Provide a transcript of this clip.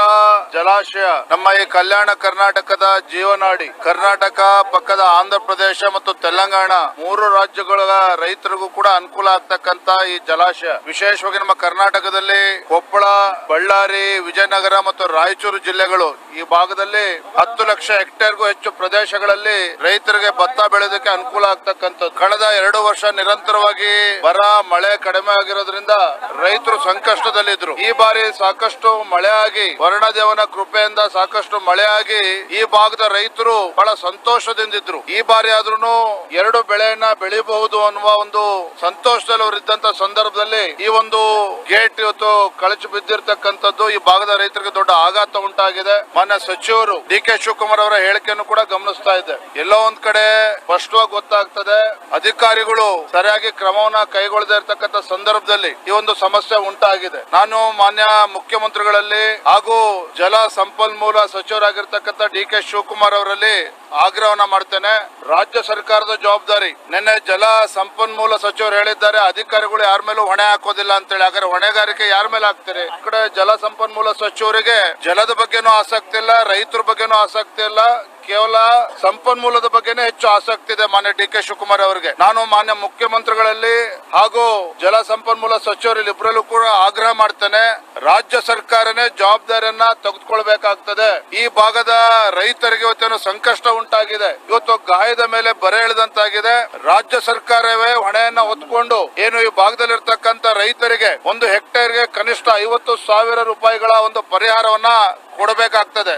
ಭದ್ರಾ ಜಲಾಶಯ ನಮ್ಮ ಈ ಕಲ್ಯಾಣ ಕರ್ನಾಟಕದ ಜೀವನಾಡಿ. ಕರ್ನಾಟಕ ಪಕ್ಕದ ಆಂಧ್ರ ಪ್ರದೇಶ ಮತ್ತು ತೆಲಂಗಾಣ 3 ರಾಜ್ಯಗಳ ರೈತರಿಗೂ ಕೂಡ ಅನುಕೂಲ ಆಗ್ತಕ್ಕಂತ ಈ ಜಲಾಶಯ. ವಿಶೇಷವಾಗಿ ನಮ್ಮ ಕರ್ನಾಟಕದಲ್ಲಿ ಕೊಪ್ಪಳ, ಬಳ್ಳಾರಿ, ವಿಜಯನಗರ ಮತ್ತು ರಾಯಚೂರು ಜಿಲ್ಲೆಗಳು ಈ ಭಾಗದಲ್ಲಿ 10 ಲಕ್ಷ ಹೆಕ್ಟೇರ್ಗೂ ಹೆಚ್ಚು ಪ್ರದೇಶಗಳಲ್ಲಿ ರೈತರಿಗೆ ಭತ್ತ ಬೆಳೆಯೋದಕ್ಕೆ ಅನುಕೂಲ ಆಗ್ತಕ್ಕಂಥದ್ದು. ಕಳೆದ 2 ವರ್ಷ ನಿರಂತರವಾಗಿ ಬರ ಮಳೆ ಕಡಿಮೆ ಆಗಿರೋದ್ರಿಂದ ರೈತರು ಸಂಕಷ್ಟದಲ್ಲಿದ್ರು. ಈ ಬಾರಿ ಸಾಕಷ್ಟು ಮಳೆ ಆಗಿ ವರುಣದೇವನ ಕೃಪೆಯಿಂದ ಸಾಕಷ್ಟು ಮಳೆ ಆಗಿ ಈ ಭಾಗದ ರೈತರು ಬಹಳ ಸಂತೋಷದಿಂದಿದ್ರು. ಈ ಬಾರಿ ಆದ್ರೂ 2 ಬೆಳೆಯನ್ನ ಬೆಳಿಬಹುದು ಅನ್ನುವ ಒಂದು ಸಂತೋಷದಲ್ಲಿ ಅವರು ಇದ್ದಂತ ಸಂದರ್ಭದಲ್ಲಿ ಈ ಒಂದು ಗೇಟ್ ಇವತ್ತು ಕಳಚಿ ಬಿದ್ದಿರ್ತಕ್ಕಂಥದ್ದು ಈ ಭಾಗದ ರೈತರಿಗೆ ದೊಡ್ಡ ಆಘಾತ ಉಂಟಾಗಿದೆ. ಮಾನ್ಯ ಸಚಿವರು ಡಿ.ಕೆ. ಶಿವಕುಮಾರ್ ಅವರ ಹೇಳಿಕೆಯನ್ನು ಕೂಡ ಗಮನಿಸ್ತಾ ಇದೆ. ಎಲ್ಲೋ ಒಂದ್ ಕಡೆ ಸ್ಪಷ್ಟವಾಗಿ ಗೊತ್ತಾಗ್ತದೆ, ಅಧಿಕಾರಿಗಳು ಸರಿಯಾಗಿ ಕ್ರಮವನ್ನ ಕೈಗೊಳ್ಳದೇ ಇರತಕ್ಕಂತ ಸಂದರ್ಭದಲ್ಲಿ ಈ ಒಂದು ಸಮಸ್ಯೆ ಉಂಟಾಗಿದೆ. ನಾನು ಮಾನ್ಯ ಮುಖ್ಯಮಂತ್ರಿಗಳಲ್ಲಿ ಹಾಗೂ ಜಲ ಸಂಪನ್ಮೂಲ ಸಚಿವರಾಗಿರ್ತಕ್ಕಂಥ ಡಿ.ಕೆ. ಶಿವಕುಮಾರ್ ಅವರಲ್ಲಿ ಆಗ್ರಹವನ್ನ ಮಾಡ್ತೇನೆ. ರಾಜ್ಯ ಸರ್ಕಾರದ ಜವಾಬ್ದಾರಿ. ನಿನ್ನೆ ಜಲ ಸಂಪನ್ಮೂಲ ಸಚಿವರು ಹೇಳಿದ್ದಾರೆ, ಅಧಿಕಾರಿಗಳು ಯಾರ ಮೇಲೂ ಹೊಣೆ ಹಾಕೋದಿಲ್ಲ ಅಂತೇಳಿ. ಹಾಗಾದ್ರೆ ಹೊಣೆಗಾರಿಕೆ ಯಾರ ಮೇಲೆ ಹಾಕ್ತಾರೆ? ಈ ಕಡೆ ಜಲ ಸಂಪನ್ಮೂಲ ಸಚಿವರಿಗೆ ಜಲದ ಬಗ್ಗೆನೂ ಆಸಕ್ತಿ ಇಲ್ಲ, ರೈತರ ಬಗ್ಗೆನೂ ಆಸಕ್ತಿ ಇಲ್ಲ, ಕೇವಲ ಸಂಪನ್ಮೂಲದ ಬಗ್ಗೆನೇ ಹೆಚ್ಚು ಆಸಕ್ತಿ ಇದೆ ಮಾನ್ಯ ಡಿ.ಕೆ. ಶಿವಕುಮಾರ್ ಅವರಿಗೆ. ನಾನು ಮಾನ್ಯ ಮುಖ್ಯಮಂತ್ರಿಗಳಲ್ಲಿ ಹಾಗೂ ಜಲ ಸಂಪನ್ಮೂಲ ಸಚಿವರಲ್ಲಿ ಇಬ್ಬರಲ್ಲೂ ಕೂಡ ಆಗ್ರಹ ಮಾಡ್ತೇನೆ, ರಾಜ್ಯ ಸರ್ಕಾರನೇ ಜವಾಬ್ದಾರಿಯನ್ನ ತೆಗೆದುಕೊಳ್ಬೇಕಾಗ್ತದೆ. ಈ ಭಾಗದ ರೈತರಿಗೆ ಇವತ್ತೇನು ಸಂಕಷ್ಟ ಉಂಟಾಗಿದೆ, ಇವತ್ತು ಗಾಯದ ಮೇಲೆ ಬರೆ ಎಳೆದಂತಾಗಿದೆ. ರಾಜ್ಯ ಸರ್ಕಾರವೇ ಹೊಣೆಯನ್ನ ಹೊತ್ಕೊಂಡು ಏನು ಈ ಭಾಗದಲ್ಲಿರ್ತಕ್ಕಂಥ ರೈತರಿಗೆ 1 ಹೆಕ್ಟೇರ್ಗೆ ಕನಿಷ್ಠ 50,000 ರೂಪಾಯಿಗಳ ಒಂದು ಪರಿಹಾರವನ್ನ ಕೊಡಬೇಕಾಗ್ತದೆ.